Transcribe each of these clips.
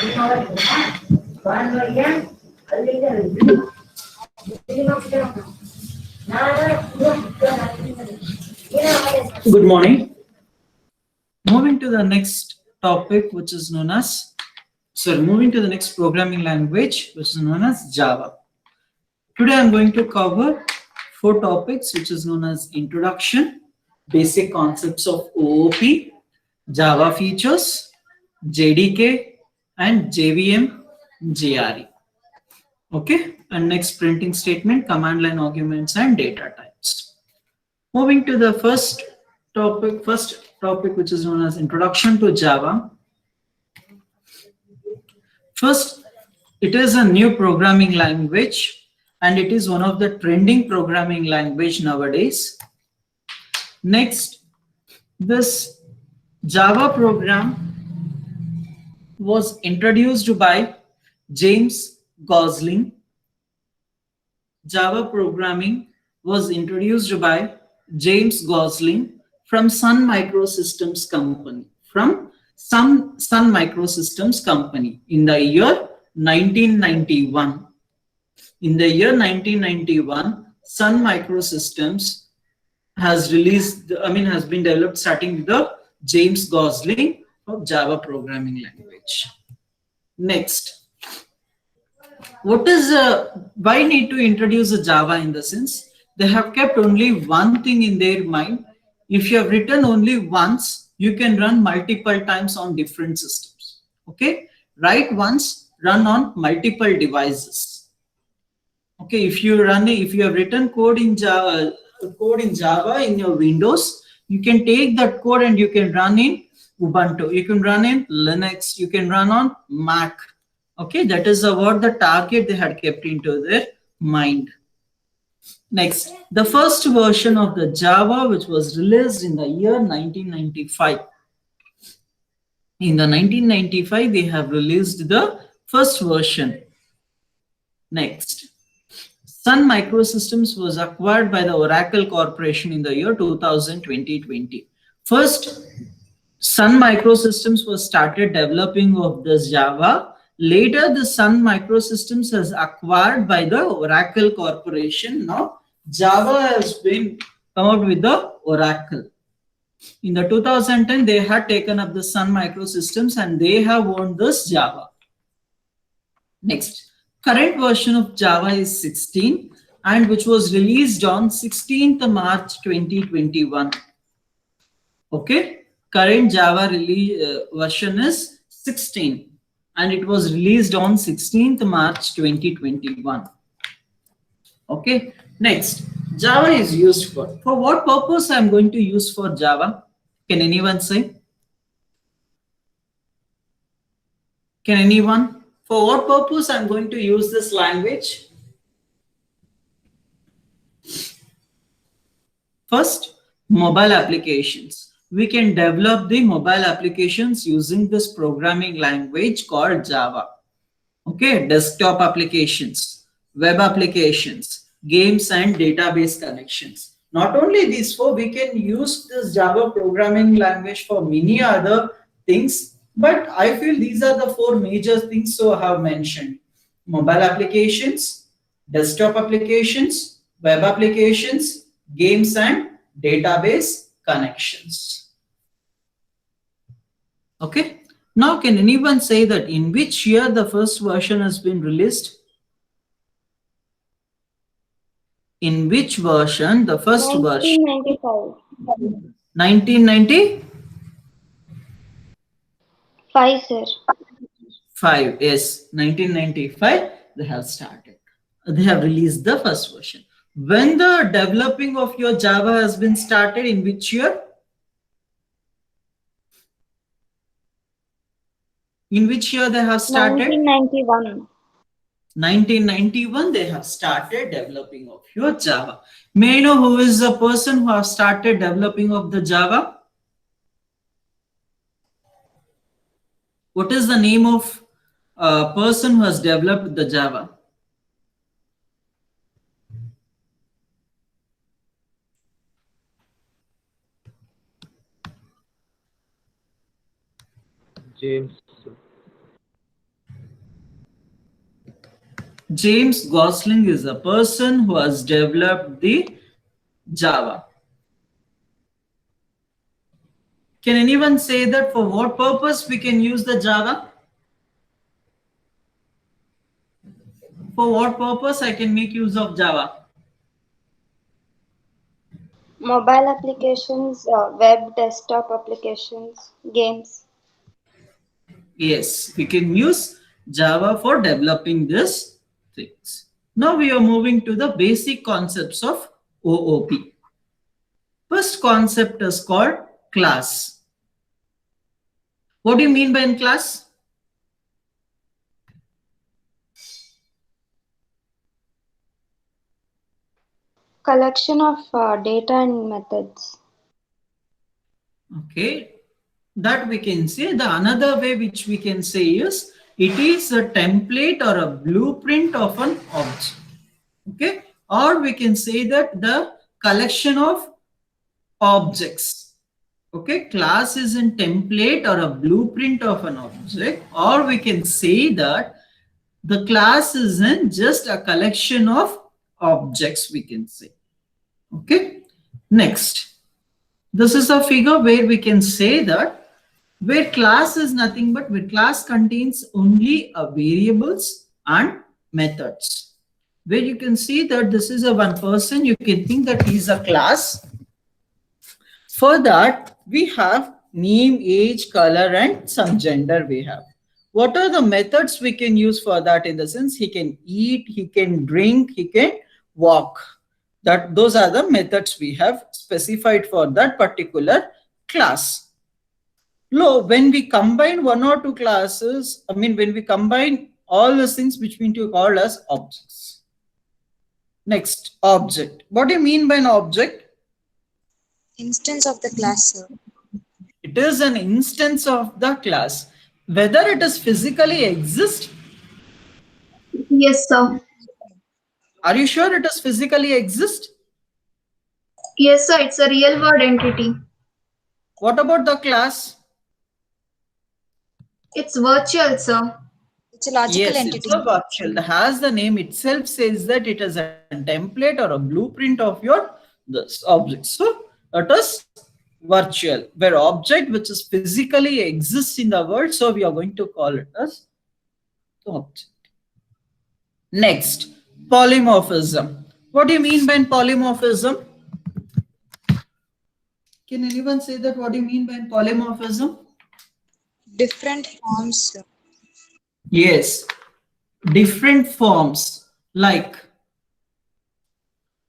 Good morning. Moving to the next topic, which is known as, moving to the next programming language, which is known as Java. Today I'm going to cover four topics, which is known as introduction, basic concepts of OOP, Java features, JDK, and JVM, JRE. Okay, and next printing statement, command line arguments, and data types. Moving to the first topic, which is known as introduction to Java. First, it is a new programming language, and it is one of the trending programming language nowadays. Next, this Java program was introduced by James Gosling. Java programming was introduced by James Gosling from Sun Microsystems company. Sun Microsystems company in the year 1991. In the year 1991, Sun Microsystems has been developed starting with the James Gosling of Java programming language. Next, why need to introduce a Java in the sense? They have kept only one thing in their mind. If you have written only once, you can run multiple times on different systems. Okay, write once, run on multiple devices. Okay, if you have written code in Java in your Windows, you can take that code and you can run in Ubuntu, you can run in Linux, you can run on Mac. Okay, that is what the target they had kept into their mind. Next, the first version of the Java, which was released in the year 1995. In the 1995, they have released the first version. Next, Sun Microsystems was acquired by the Oracle Corporation in the year 2020. First, Sun Microsystems was started developing of this Java. Later, the Sun Microsystems has acquired by the Oracle Corporation. Now, Java has been come out with the Oracle. In the 2010, they had taken up the Sun Microsystems and they have owned this Java. Next, current version of Java is 16 and which was released on 16th March 2021. Okay, current Java version is 16 and it was released on 16th March 2021. Okay, next, Java is used for what purpose I am going to use for Java? Can anyone say? Can anyone? For what purpose I am going to use this language? First, mobile applications. We can develop the mobile applications using this programming language called Java. Okay, desktop applications, web applications, games and database connections. Not only these four, we can use this Java programming language for many other things, but I feel these are the four major things so I have mentioned. Mobile applications, desktop applications, web applications, games and database connections. Okay, now can anyone say that in which year the first version has been released? In which version the first 1995. version? 1990? 5, sir. 5, yes, 1995 they have started. They have released the first version. When the developing of your Java has been started, in which year? In which year they have started? 1991. 1991 they have started developing of your Java. May I know who is the person who have started developing of the Java? What is the name of a person who has developed the Java? James. James Gosling is a person who has developed the Java. Can anyone say that for what purpose we can use the Java? For what purpose I can make use of Java? Mobile applications, web, desktop applications, games. Yes, we can use Java for developing these things. Now we are moving to the basic concepts of OOP. First concept is called class. What do you mean by in class? Collection of data and methods. Okay, that we can say. The another way which we can say is it is a template or a blueprint of an object. Okay, or we can say that the collection of objects. Okay, class is a template or a blueprint of an object, or we can say that the class isn't just a collection of objects, we can say. Okay, next. This is a figure where we can say that where class is nothing but where class contains only a variables and methods. Where you can see that this is a one person, you can think that he is a class. For that, we have name, age, color, and some gender we have. What are the methods we can use for that? In the sense, he can eat, he can drink, he can walk. That those are the methods we have specified for that particular class. Now, when we combine one or two classes, when we combine all the things which we to call as objects. Next, object. What do you mean by an object? Instance of the class, sir. It is an instance of the class. Whether it is physically exist? Yes, sir. Are you sure it is physically exist? Yes, sir. It's a real world entity. What about the class? It's virtual, sir. It's a logical Yes, entity. it's a virtual. Has the name itself says that it is a template or a blueprint of your this object. So it is virtual, where object which is physically exists in the world. So we are going to call it as object. Next, polymorphism. What do you mean by polymorphism? Can anyone say that? What do you mean by polymorphism? Different forms, sir. Yes, different forms. Like,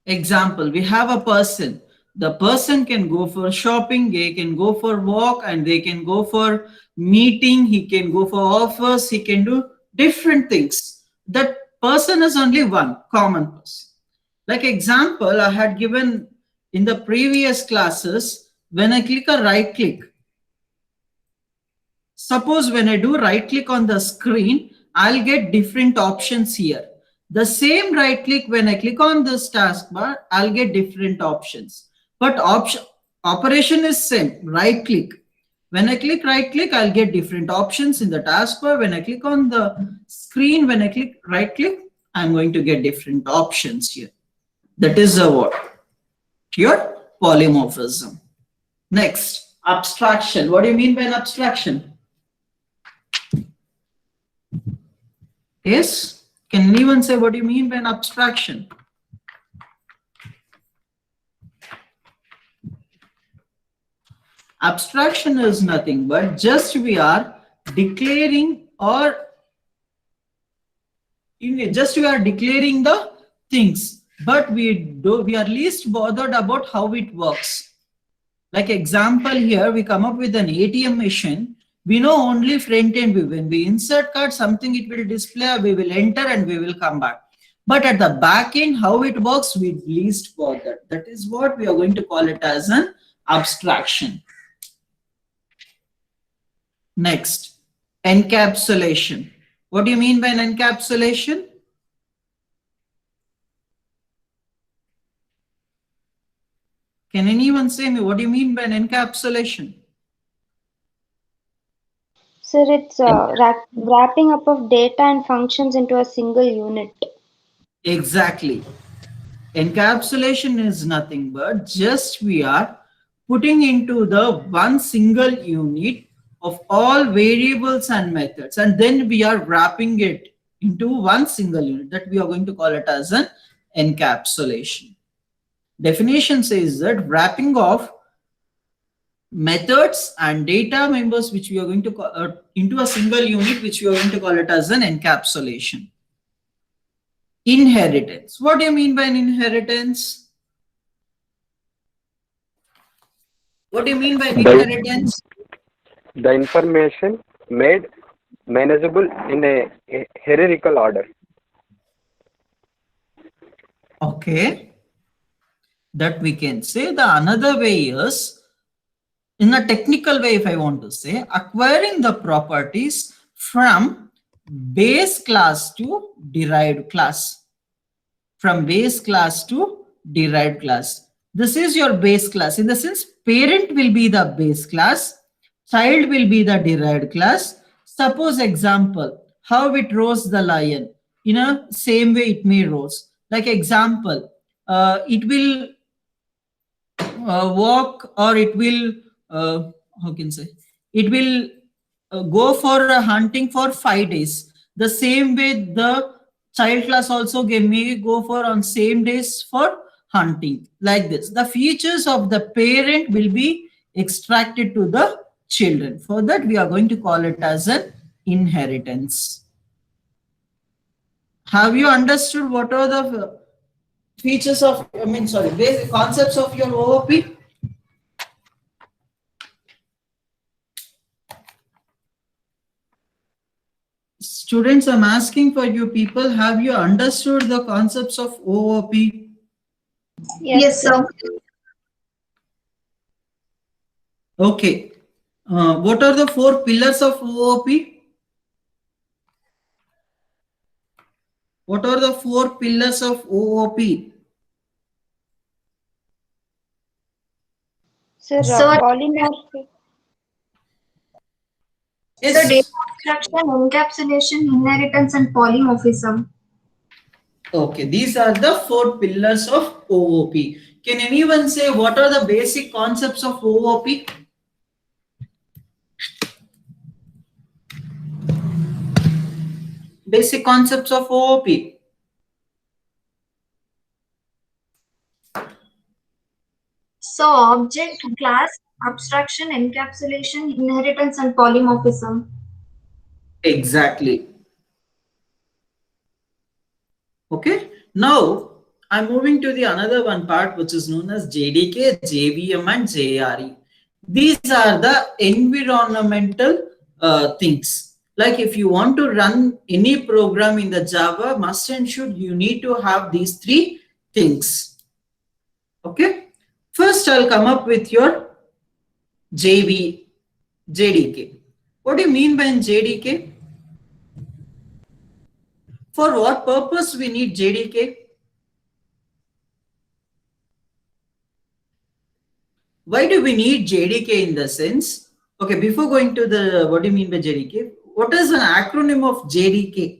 example, we have a person. The person can go for shopping, they can go for walk, and they can go for meeting, he can go for offers, he can do different things. That person is only one common person. Like example, I had given in the previous classes, when I click a right click, suppose when I do right click on the screen, I'll get different options here. The same right click, when I click on this taskbar, I'll get different options. But operation is same, right click. When I click right click, I'll get different options in the taskbar. When I click on the screen, when I click right click, I'm going to get different options here. That is a what? Your polymorphism. Next, abstraction. What do you mean by an abstraction? Yes? Can anyone say what do you mean by an abstraction? Abstraction is nothing but just we are declaring or just we are declaring the things, but we are least bothered about how it works. Like example here, we come up with an ATM machine. We know only front end view. When we insert card, something it will display, we will enter and we will come back. But at the back end, how it works, we least bothered. That is what we are going to call it as an abstraction. Next, encapsulation. What do you mean by an encapsulation? Can anyone say me what do you mean by an encapsulation? Sir, it's wrapping up of data and functions into a single unit. Exactly. Encapsulation is nothing but just we are putting into the one single unit of all variables and methods, and then we are wrapping it into one single unit that we are going to call it as an encapsulation. Definition says that wrapping of methods and data members which we are going to call into a single unit which we are going to call it as an encapsulation. Inheritance. What do you mean by an inheritance? What do you mean by The, inheritance? the information made manageable in a hierarchical order. Okay, that we can say. The another way is, in a technical way, if I want to say, acquiring the properties from base class to derived class. From base class to derived class. This is your base class. In the sense, parent will be the base class, child will be the derived class. Suppose example, how it rose the lion. In a same way it may rose. Like example, it will walk, or it will, how can I say, it will go for hunting for 5 days. The same way the child class also may go for on same days for hunting. Like this, the features of the parent will be extracted to the children. For that we are going to call it as an inheritance. Have you understood what are the features of, basic concepts of your OOP? Students, I'm asking for you people, have you understood the concepts of OOP? Yes, sir. Okay. What are the 4 pillars of OOP? What are the 4 pillars of OOP? Sir, Sir, polymorphic. the data Yes. abstraction, encapsulation, inheritance, and polymorphism. Okay, these are the 4 pillars of OOP. Can anyone say what are the basic concepts of OOP? Basic concepts of OOP. So, object, class, abstraction, encapsulation, inheritance, and polymorphism. Exactly. Okay. Now I'm moving to the another one part which is known as JDK, JVM, and JRE. These are the environmental things. Like if you want to run any program in the Java, must and should you need to have these 3 things. Okay. First, I'll come up with your JDK. What do you mean by JDK? For what purpose we need JDK? Why do we need JDK in the sense? Okay, before going to the what do you mean by JDK? What is an acronym of JDK?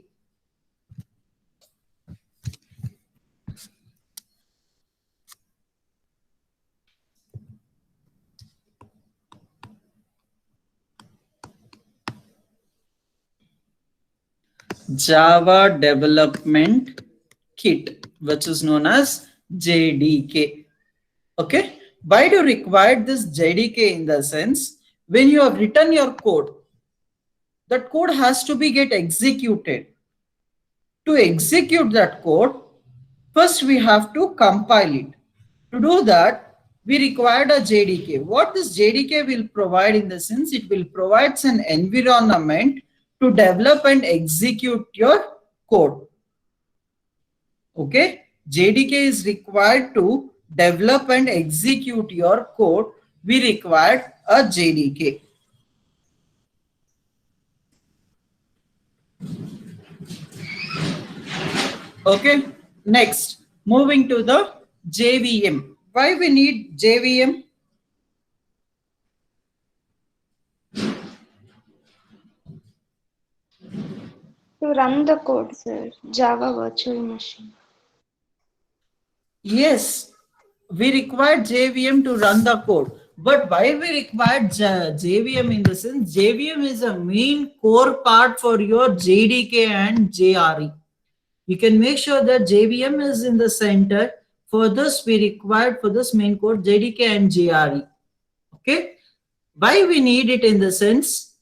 Java Development Kit, which is known as JDK. Okay, why do you require this JDK in the sense when you have written your code, that code has to be get executed. To execute that code, first we have to compile it. To do that, we required a JDK. What this JDK will provide in the sense, it will provide an environment to develop and execute your code. Okay, JDK is required to develop and execute your code. We required a JDK. Okay, next, moving to the JVM. Why we need JVM? To run the code, sir. Java virtual machine. Yes, we require JVM to run the code. But why we require JVM in the sense, JVM is a main core part for your JDK and JRE. You can make sure that JVM is in the center. For this, we require for this main code JDK and JRE. Okay. Why we need it in the sense,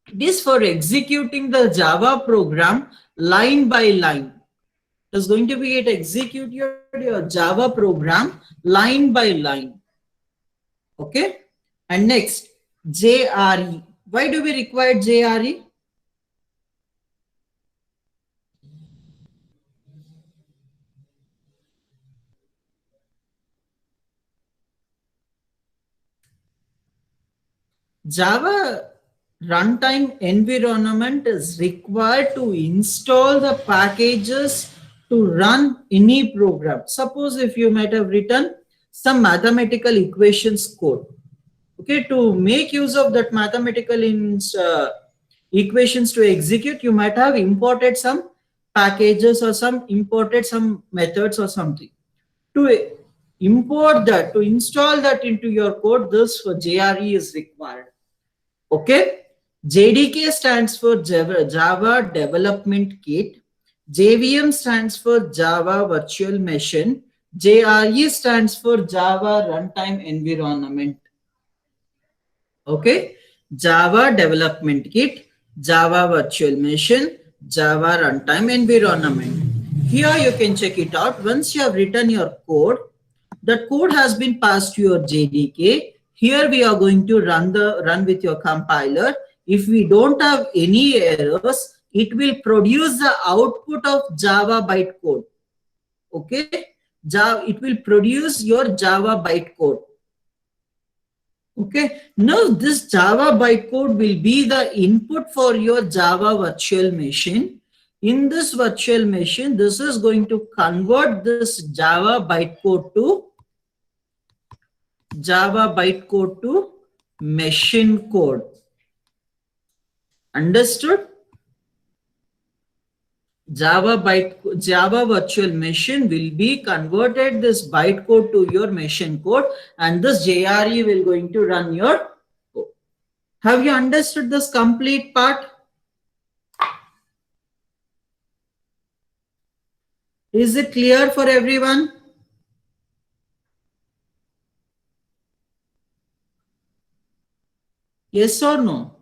it is for executing the Java program line by line. Is going to be it execute your Java program line by line. Okay. And next, JRE. Why do we require JRE? Java runtime environment is required to install the packages to run any program. Suppose if you might have written some mathematical equations code. Okay, to make use of that mathematical equations to execute, you might have imported some packages or imported some methods or something. To import that, to install that into your code, this for JRE is required. Okay, JDK stands for Java Development Kit. JVM stands for Java Virtual Machine. JRE stands for Java Runtime Environment. Okay, Java Development Kit, Java Virtual Machine, Java Runtime Environment. Here you can check it out. Once you have written your code, that code has been passed to your JDK. Here we are going to run with your compiler. If we don't have any errors, it will produce the output of Java bytecode. Okay, it will produce your Java bytecode. Okay, now this Java bytecode will be the input for your Java virtual machine. In this virtual machine, this is going to convert this Java bytecode to machine code. Understood? Java virtual machine will be converted this bytecode to your machine code, and this JRE will going to run your code. Have you understood this complete part? Is it clear for everyone? Yes or no?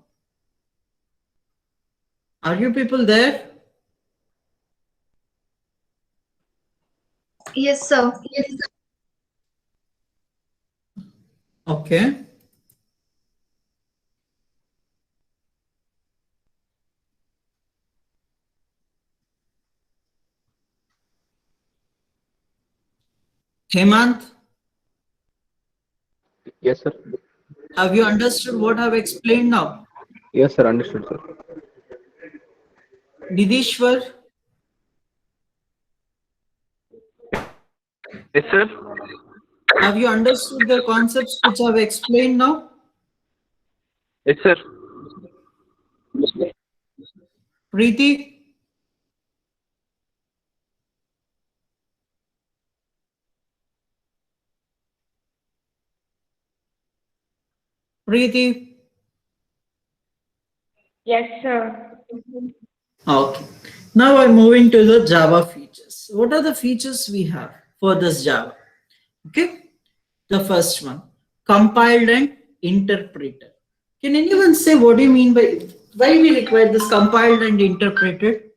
Are you people there? Yes, sir. Yes, sir. Okay. Hemant, Yes, sir. have you understood what I've explained now? Yes, sir. Understood, sir. Nidishwar, Yes, sir. have you understood the concepts which I've explained now? Yes, sir. Preeti? Preeti? Yes, sir. Okay. Now I'm moving to the Java features. What are the features we have for this Java? Okay. The first one, compiled and interpreted. Can anyone say what do you mean by, why we require this compiled and interpreted?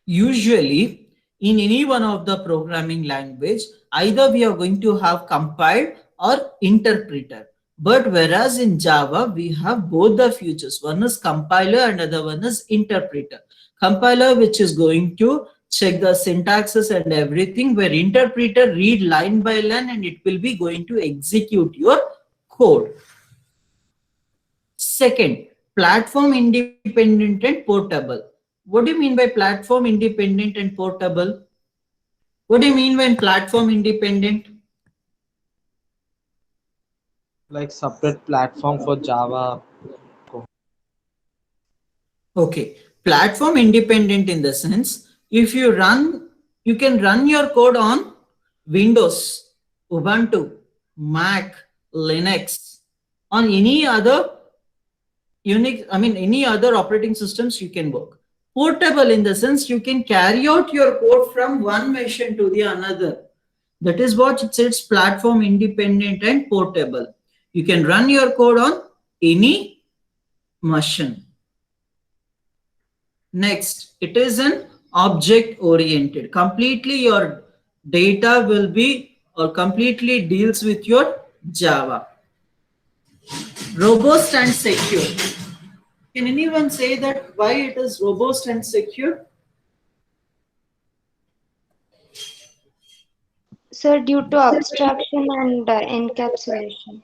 Usually, in any one of the programming language, either we are going to have compiled or interpreter. But whereas in Java, we have both the features. One is compiler and another one is interpreter. Compiler, which is going to check the syntaxes and everything, where interpreter read line by line and it will be going to execute your code. Second, platform independent and portable. What do you mean by platform independent and portable? What do you mean by platform independent? Like separate platform for Java. Okay, platform independent in the sense, if you can run your code on Windows, Ubuntu, Mac, Linux, on any other Unix, any other operating systems you can work. Portable in the sense you can carry out your code from one machine to the another. That is what it says, platform independent and portable. You can run your code on any machine. Next, it is an object oriented. Completely your data will be or completely deals with your Java. Robust and secure. Can anyone say that why it is robust and secure? Sir, due to abstraction and encapsulation.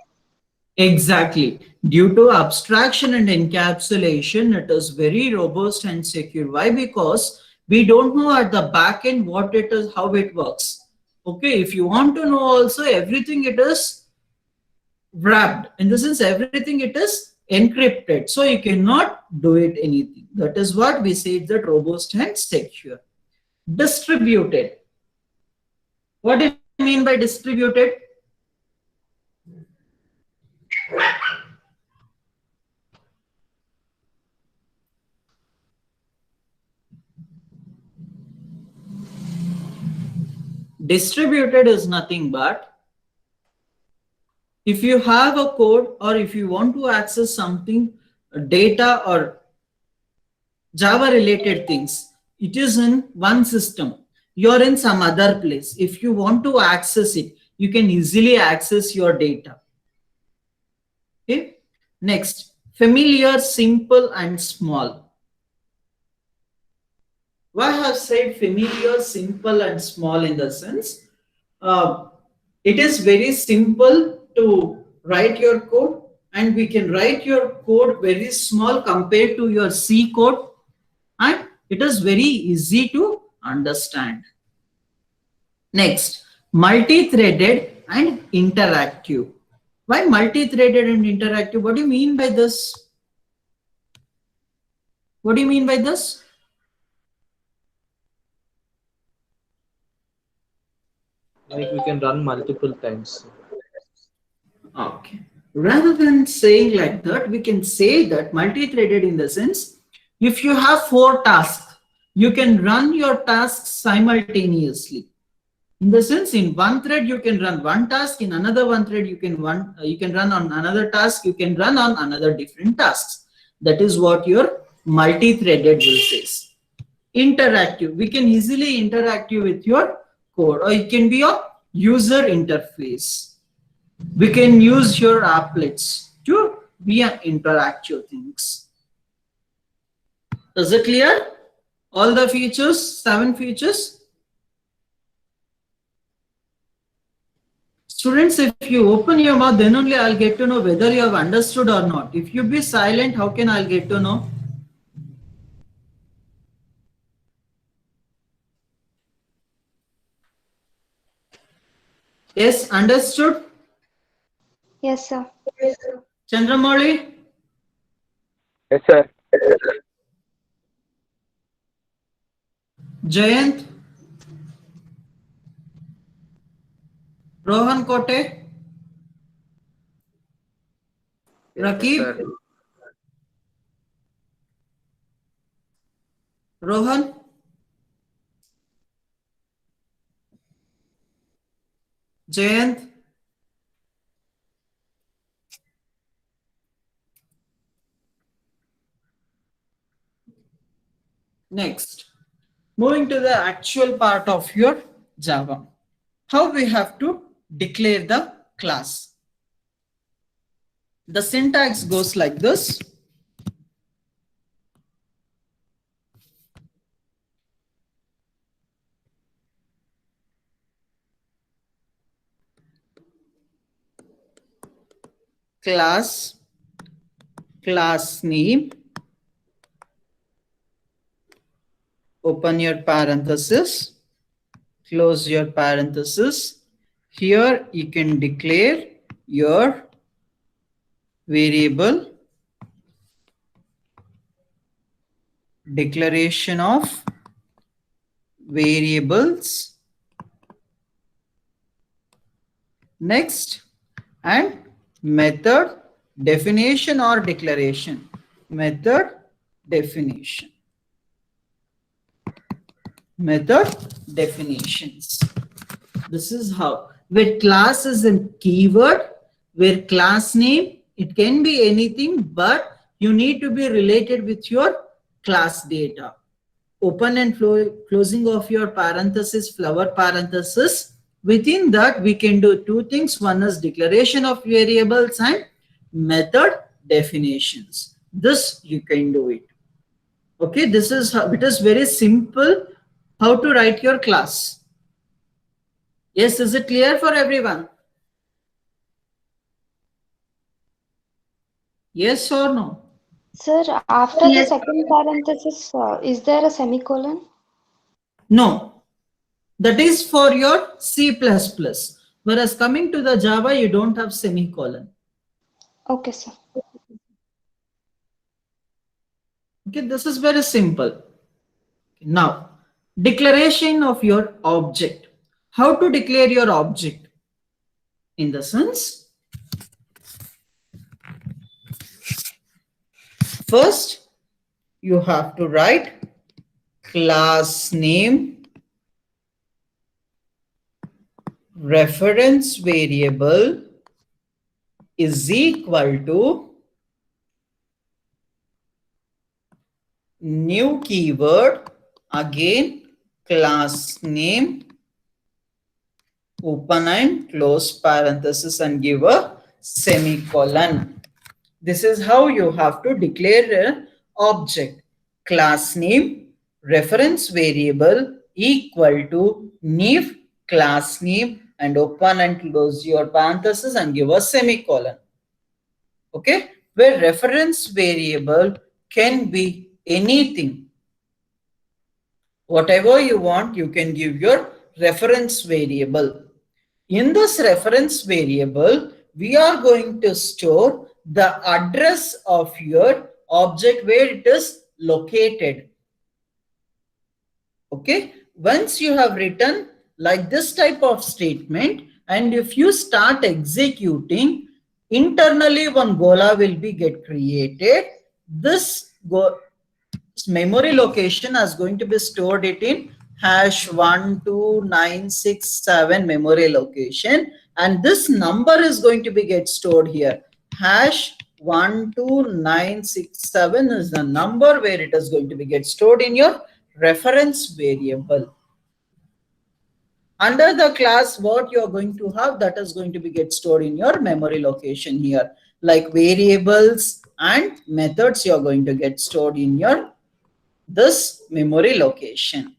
Exactly. Due to abstraction and encapsulation, it is very robust and secure. Why? Because we don't know at the back end what it is, how it works. Okay, if you want to know also everything, it is wrapped. In the sense, everything it is encrypted. So you cannot do it anything. That is what we say that robust and secure. Distributed. What do you mean by distributed? Distributed is nothing but if you have a code or if you want to access something, data or Java related things, it is in one system. You're in some other place. If you want to access it, you can easily access your data. Okay. Next, familiar, simple, and small. Why I have said familiar, simple, and small in the sense, it is very simple to write your code, and we can write your code very small compared to your C code, and it is very easy to understand. Next, multi-threaded and interactive. Why multi-threaded and interactive? What do you mean by this? What do you mean by this? Like we can run multiple times. Okay. Rather than saying like that, we can say that multi-threaded in the sense, if you have 4 tasks, you can run your tasks simultaneously. In the sense, in one thread you can run one task, in another one thread you can run on another task, you can run on another different tasks. That is what your multi-threaded will say. Interactive, we can easily interact with your code, or it can be a user interface. We can use your applets to be an interactive things. Is it clear? All the features, 7 features. Students, if you open your mouth, then only I'll get to know whether you have understood or not. If you be silent, how can I get to know? Yes, understood? Yes, sir. Chandramoli? Yes, sir. Jayant? Rohan Kote? Rakib? Sir. Rohan? Jayant? Next, moving to the actual part of your Java. How we have to declare the class. The syntax goes like this. Class, class name, open your parenthesis, close your parenthesis. Here you can declare your variable, declaration of variables. Next, and method definition or declaration. Method definition. Method definitions. This is how. Where class is a keyword, where class name, it can be anything, but you need to be related with your class data. Open and closing of your parenthesis, flower parenthesis. Within that, we can do two things. One is declaration of variables and method definitions. This you can do it. Okay, this is how it is. Very simple how to write your class. Yes, is it clear for everyone? Yes or no? Sir, after the Yes. second parenthesis, is there a semicolon? No, that is for your C++. Whereas coming to the Java, you don't have semicolon. Okay, sir. Okay, this is very simple. Now, declaration of your object. How to declare your object? In the sense, first, you have to write class name, reference variable is equal to new keyword, again class name, open and close parenthesis and give a semicolon. This is how you have to declare an object. Class name, reference variable equal to new class name, and open and close your parenthesis and give a semicolon. Okay, where reference variable can be anything. Whatever you want, you can give your reference variable. In this reference variable, we are going to store the address of your object where it is located. Okay, once you have written like this type of statement, and if you start executing, internally one Gola will be get created. This memory location is going to be stored it in #12967 memory location, and this number is going to be get stored here. #12967 is the number where it is going to be get stored in your reference variable. Under the class, what you are going to have, that is going to be get stored in your memory location here, like variables and methods you are going to get stored in your this memory location.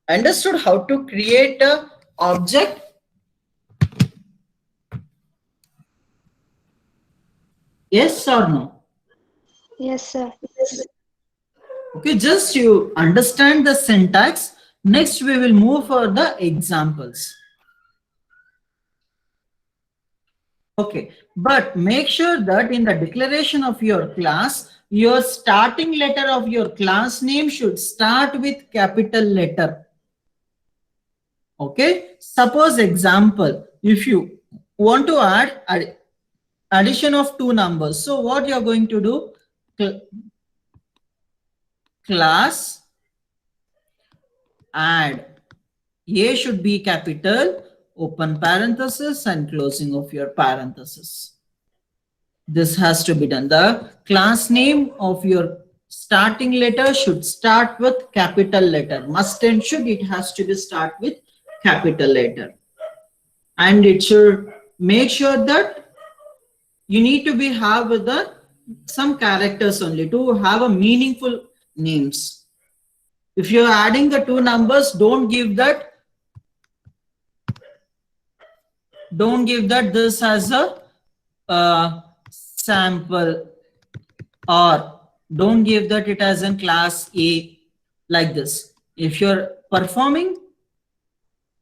Understood how to create a object? Yes or no? Yes, sir. Okay, just you understand the syntax. Next, we will move for the examples. Okay, but make sure that in the declaration of your class, your starting letter of your class name should start with capital letter. Okay, suppose example, if you want to add addition of two numbers, so what you are going to do? Class add. A should be capital, open parenthesis and closing of your parenthesis. This has to be done. The class name of your starting letter should start with capital letter. Must and should, it has to be start with capital letter. And it should make sure that you need to be have the some characters only to have a meaningful names. If you're adding the two numbers, don't give that this as a sample, or don't give that it as in class A, like this. If you're performing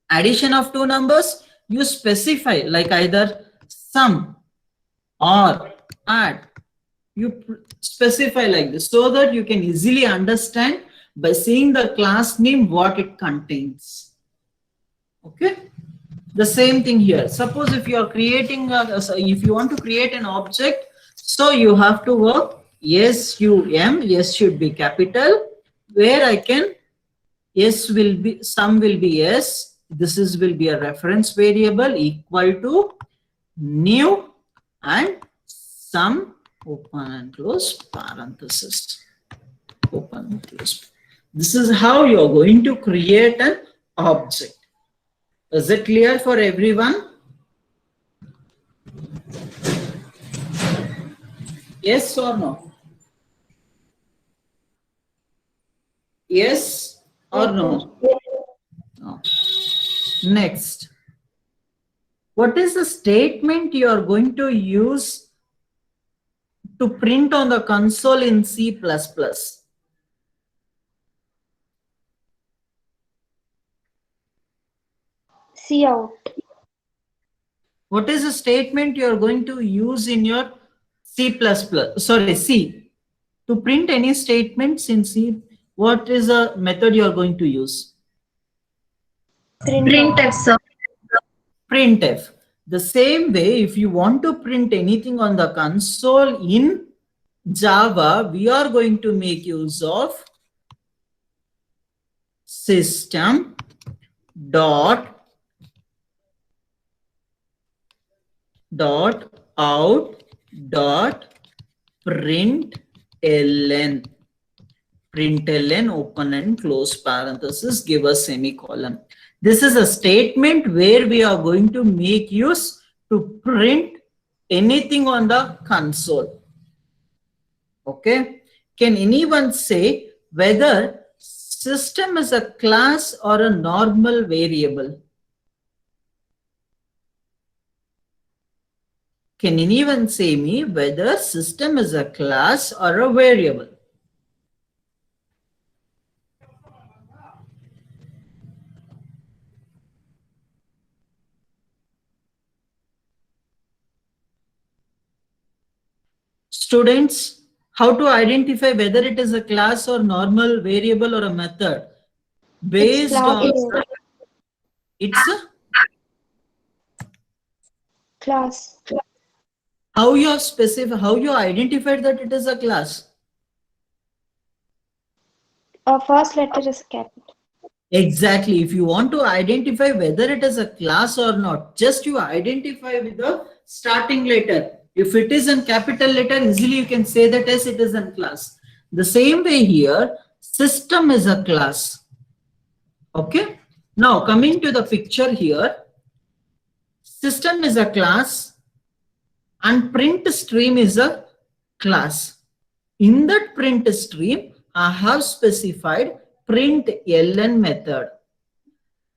addition of two numbers, you specify like either sum or add. You specify like this so that you can easily understand by seeing the class name, what it contains. Okay. The same thing here. Suppose if you are creating, if you want to create an object, so you have to work SUM, S should be capital, where I can, S will be, sum will be S, this is will be a reference variable equal to new and sum, open and close parenthesis, open and close. This is how you are going to create an object. Is it clear for everyone? Yes or no? Yes or no? No. Next. What is the statement you are going to use to print on the console in C++? Cout. What is the statement you are going to use in your C++? Sorry, C. To print any statements in C, what is the method you are going to use? Printf, sir. Printf. The same way, if you want to print anything on the console in Java, we are going to make use of system dot out dot println, open and close parenthesis, give a semicolon. This is a statement where we are going to make use to print anything on the console. Okay. Can anyone say whether system is a class or a normal variable? Can anyone say me whether system is a class or a variable? Students, how to identify whether it is a class or normal variable or a method? Based on it's a Class. how you have specified, how you identified that it is a class. First letter is capital. Exactly. If you want to identify whether it is a class or not, just you identify with the starting letter. If it is in capital letter, easily you can say that yes, it is in class. The same way here, system is a class. Okay. Now coming to the picture here, system is a class and print stream is a class. In that print stream, I have specified println method.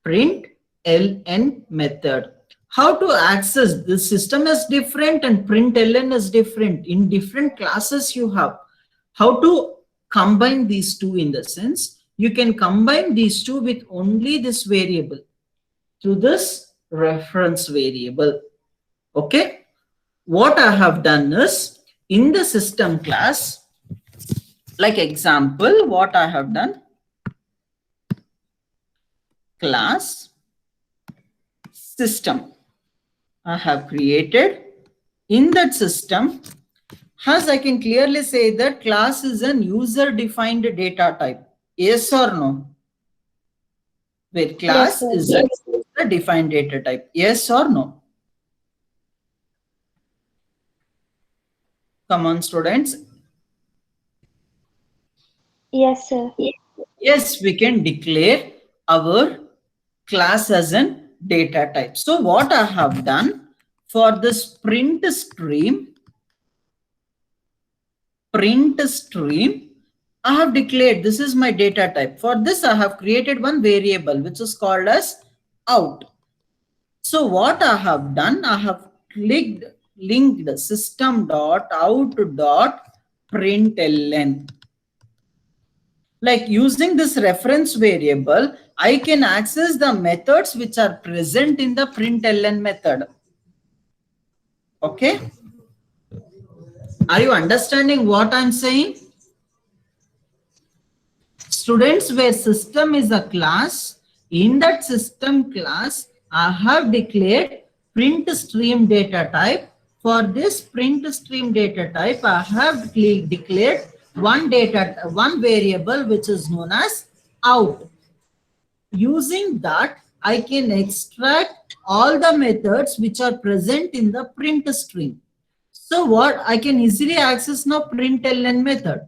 Println method. How to access the system is different and println is different. In different classes you have. How to combine these two in the sense, you can combine these two with only this variable through this reference variable. Okay. What I have done is in the system class, like example, what I have done, class system. I have created in that system, as I can clearly say that class is an user defined data type. Yes or no? Where class Yes, is a user defined data type. Yes or no? Come on, students. Yes, sir. Yes, we can declare our class as an data type. So what I have done for this print stream, I have declared this is my data type. For this, I have created one variable which is called as out. So what I have done, I have linked system.out.println. Like using this reference variable, I can access the methods which are present in the println method. Okay. Are you understanding what I'm saying? Students, where system is a class, in that system class, I have declared print stream data type. For this print stream data type, I have declared one variable which is known as out. Using that, I can extract all the methods which are present in the print stream. So what I can easily access now println method.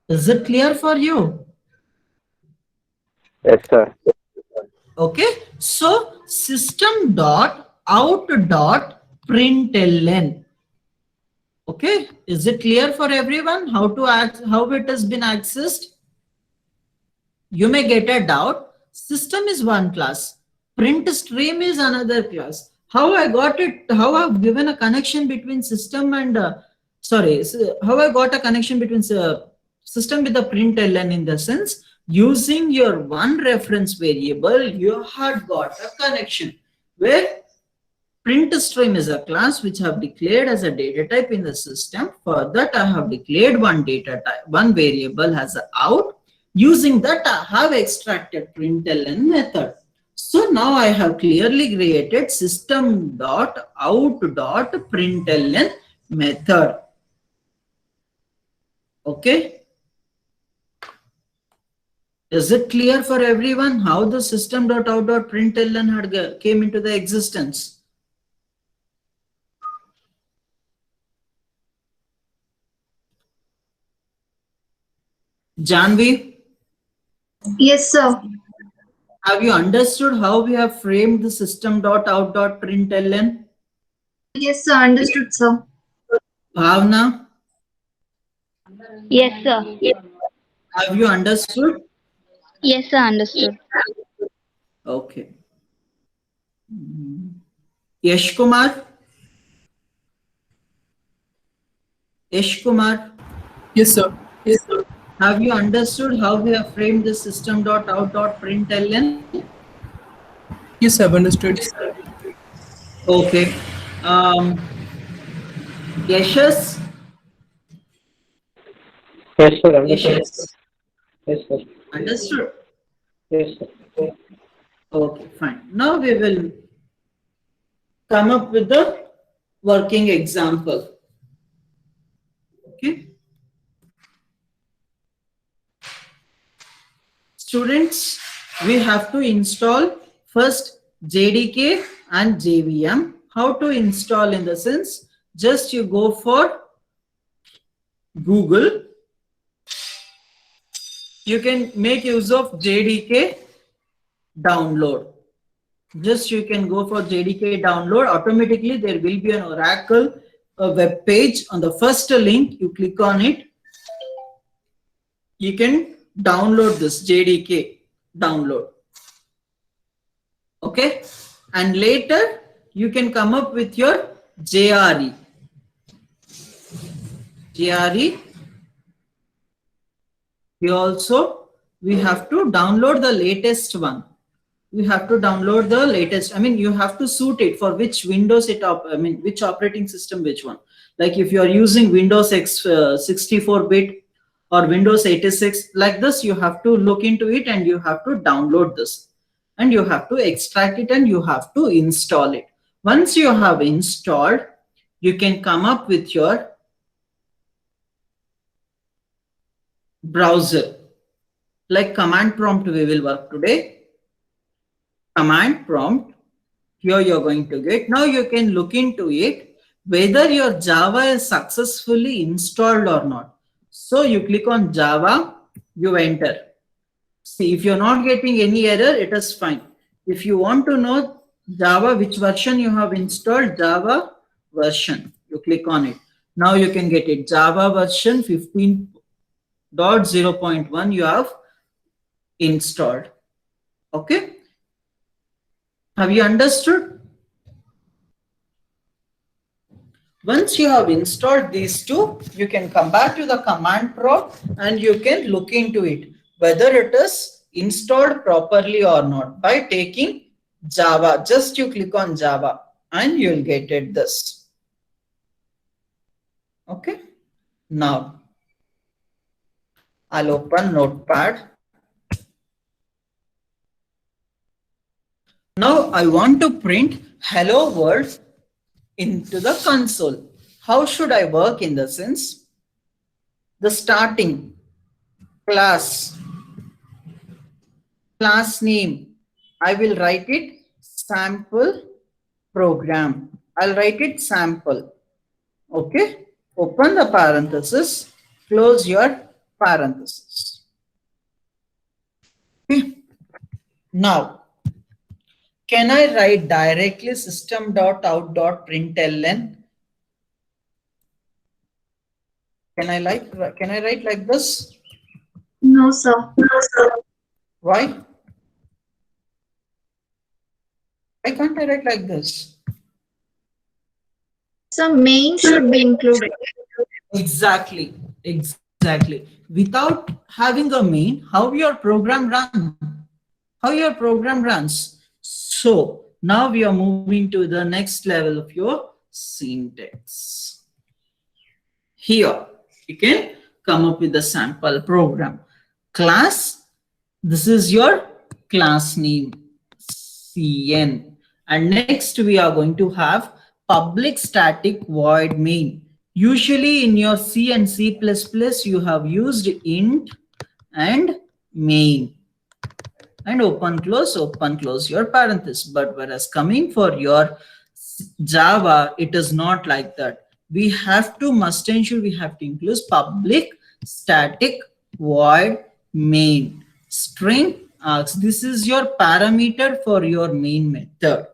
Is it clear for you? Yes, sir. Okay, so system dot out dot println. Okay, is it clear for everyone how it has been accessed? You may get a doubt. System is one class, print stream is another class. How I got it? How I've given a connection between system and how I got a connection between system with the println in the sense, using your one reference variable, you had got a connection where print stream is a class which I have declared as a data type in the system. For that, I have declared one data type, one variable as a out. Using that, I have extracted println method. So now I have clearly created system dot out dot println method. Okay. Is it clear for everyone how the system dot out dot println had came into the existence? Janvi, Yes, sir. have you understood how we have framed the system dot out dot println? Yes, sir. Understood, sir. Bhavna, Yes, sir. have you understood? Yes, sir. Understood. Okay. Yash Kumar? Yash Kumar, Yes, sir. Yes, sir. have you understood how we have framed the system dot out dot println? Yes, I've understood. Okay. Yashas? Yes, sir. Understood. Yashas. Yes, sir. Understood? Yes, sir. Okay, fine. Now we will come up with the working example. Okay. Students, we have to install first JDK and JVM. How to install in the sense, just you go for Google. You can make use of JDK download. Just you can go for JDK download. Automatically there will be an Oracle web page. On the first link, you click on it. You can download this JDK download. Okay, and later you can come up with your JRE. JRE. We have to download the latest one. We have to download the latest. I mean, you have to suit it for which Windows which operating system, which one. Like if you are using Windows 64-bit or Windows 86, like this, you have to look into it and you have to download this. And you have to extract it and you have to install it. Once you have installed, you can come up with your browser. Like command prompt we will work today. Command prompt, here you're going to get. Now you can look into it, whether your Java is successfully installed or not. So you click on Java, you enter. See, if you're not getting any error, it is fine. If you want to know Java, which version you have installed, Java version, you click on it. Now you can get it. Java version 15.0.1 you have installed. Okay. Have you understood? Once you have installed these two, you can come back to the command prompt and you can look into it, whether it is installed properly or not by taking Java. Just you click on Java and you'll get it this. Okay. Now, I'll open Notepad. Now I want to print hello world into the console. How should I work in the sense? The starting class name, I will write it sample program. I'll write it sample. Okay. Open the parenthesis, close your parenthesis. Okay. Now, can I write directly system.out.println? Can I write like this? No, sir. Why? Why can't I write like this? So main should be included. Exactly. Without having a main, how your program runs? So now we are moving to the next level of your syntax. Here you can come up with a sample program. Class, this is your class name, CN. And next we are going to have public static void main. Usually in your C and C++, you have used int and main. And open close your parenthesis. But whereas coming for your Java, it is not like that. We have to must ensure we have to include public static void main string args. This is your parameter for your main method.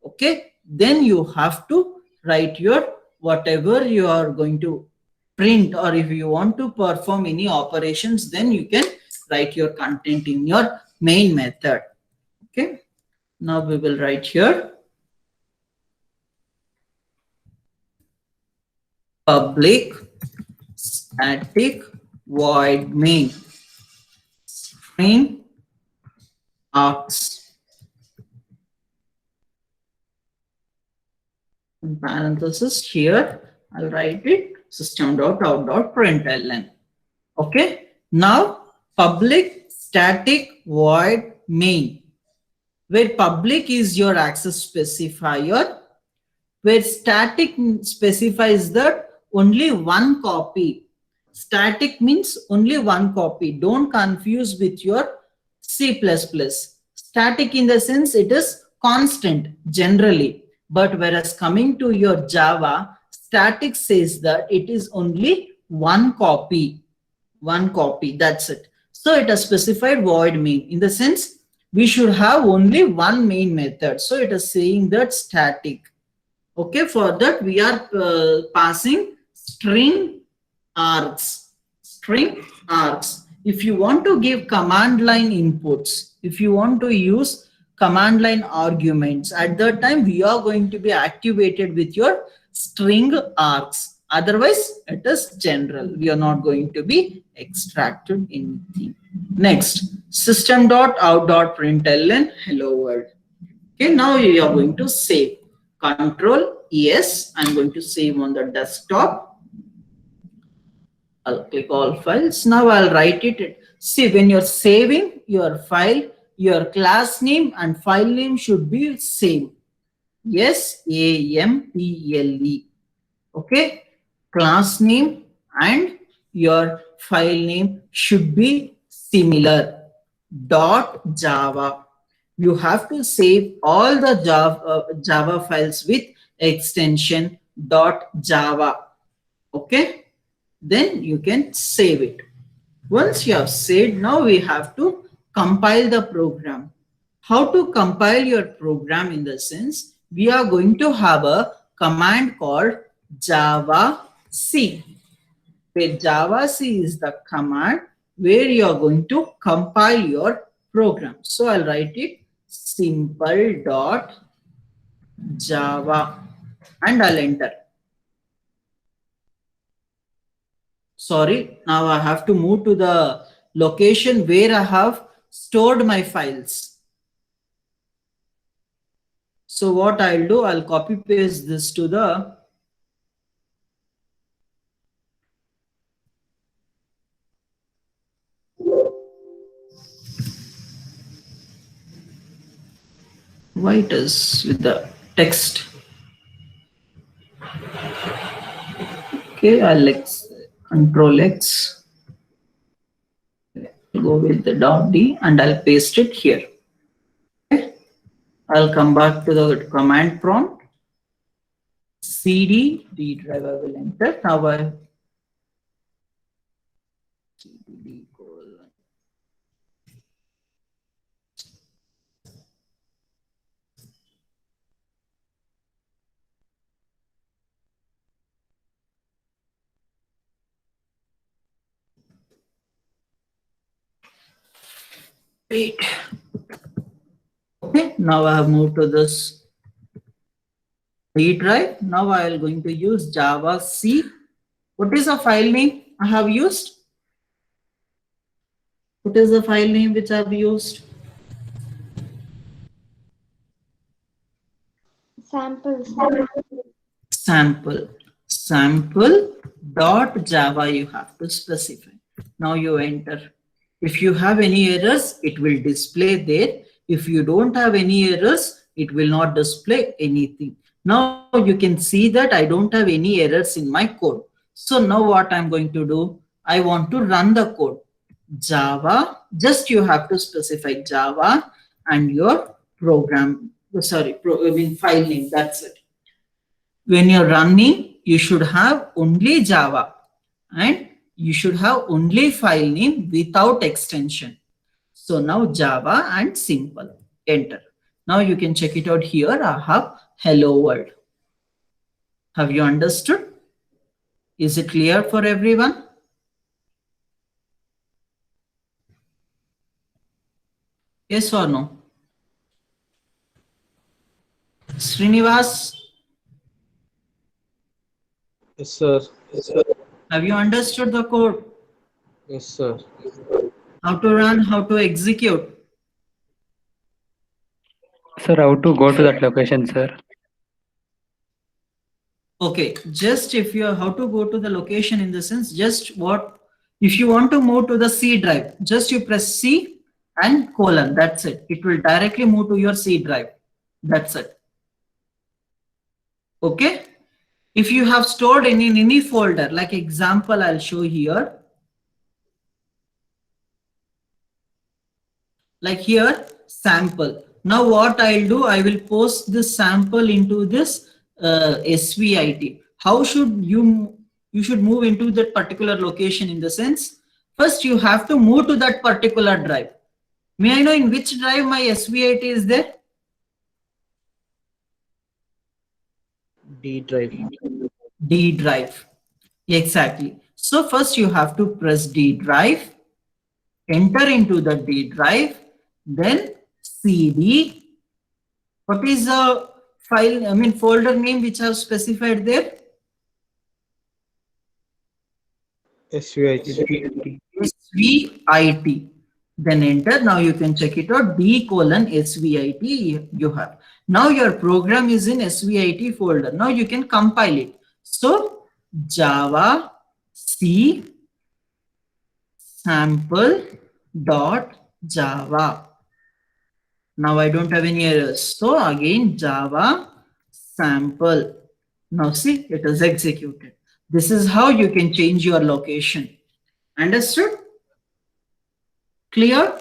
Okay, then you have to write your whatever you are going to print, or if you want to perform any operations, then you can write your content in your main method. Okay, now we will write here public static void main string args. In parenthesis here, I'll write it system.out.println. Okay, now public static void main, where public is your access specifier, where static specifies that only one copy. Static means only one copy. Don't confuse with your C++. Static in the sense it is constant generally. But whereas coming to your Java, static says that it is only one copy. One copy, that's it. So it has specified void main. In the sense, we should have only one main method. So it is saying that static. Okay, for that we are passing string args. String args. If you want to give command line inputs, if you want to use command line arguments, at that time we are going to be activated with your string args. Otherwise, it is general. We are not going to be extracted anything. Next, system.out.println hello world. Okay, now you are going to save. Control yes, I'm going to save on the desktop. I'll click all files. Now I'll write it. See, when you're saving your file, your class name and file name should be same. SAMPLE. Okay, class name and your file name should be similar. .java. You have to save all the Java files with extension .java. Okay, then you can save it. Once you have saved, now we have to compile the program. How to compile your program? In the sense, we are going to have a command called javac, where javac is the command where you are going to compile your program. So I'll write it simple.java and I'll enter. Sorry, now I have to move to the location where I have stored my files. So what I'll do, I'll copy paste this to the why it is with the text. Okay, I'll control X, go with the dot D and I'll paste it here. Okay. I'll come back to the command prompt. CD D drive I will enter. Now I CD colon. Wait. Okay, now I have moved to this D drive. Now I am going to use Java C. What is the file name I have used? What is the file name which I have used? Sample dot Java you have to specify. Now you enter. If you have any errors, it will display there. If you don't have any errors, it will not display anything. Now you can see that I don't have any errors in my code. So now what I'm going to do, I want to run the code. Java, just you have to specify Java and your program, file name, that's it. When you're running, you should have only Java and you should have only file name without extension. So now Java and simple, enter. Now you can check it out here. I have hello world. Have you understood? Is it clear for everyone? Yes or no? Srinivas, Yes, sir. have you understood the code? Yes, sir. How to run, how to execute? Sir, how to go to that location, sir? Okay, just if you are how to go to the location in the sense, just what, if you want to move to the C drive, just you press C and colon, that's it. It will directly move to your C drive. That's it. Okay. If you have stored in any folder, like example, I'll show here. Like here, sample. Now what I'll do, I will post this sample into this SVIT. How should you should move into that particular location in the sense, first you have to move to that particular drive. May I know in which drive my SVIT is there? D drive. D drive. Exactly. So first you have to press D drive, enter into the D drive, then CD. What is the file, folder name which I have specified there? SVIT. SVIT. Then enter. Now you can check it out. D:\SVIT you have. Now your program is in SVIT folder. Now you can compile it. So Java C sample dot Java. Now I don't have any errors. So again Java sample. Now see, it is executed. This is how you can change your location. Understood? Clear?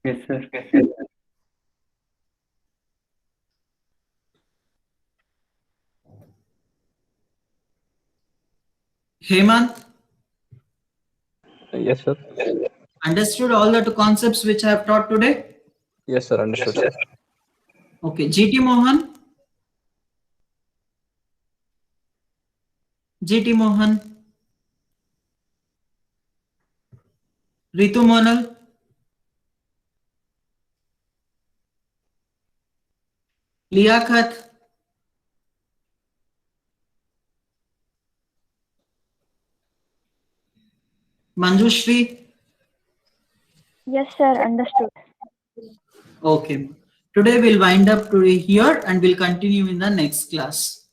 Yes, sir. Yes, sir. Hemant, Yes, sir. understood all the concepts which I have taught today? Yes, sir. Understood. Sir. Okay, GT Mohan. GT Mohan. Ritu Monal. Liaquat. Manjushri. Yes, sir. Understood. Okay. Today we'll wind up today here and we'll continue in the next class.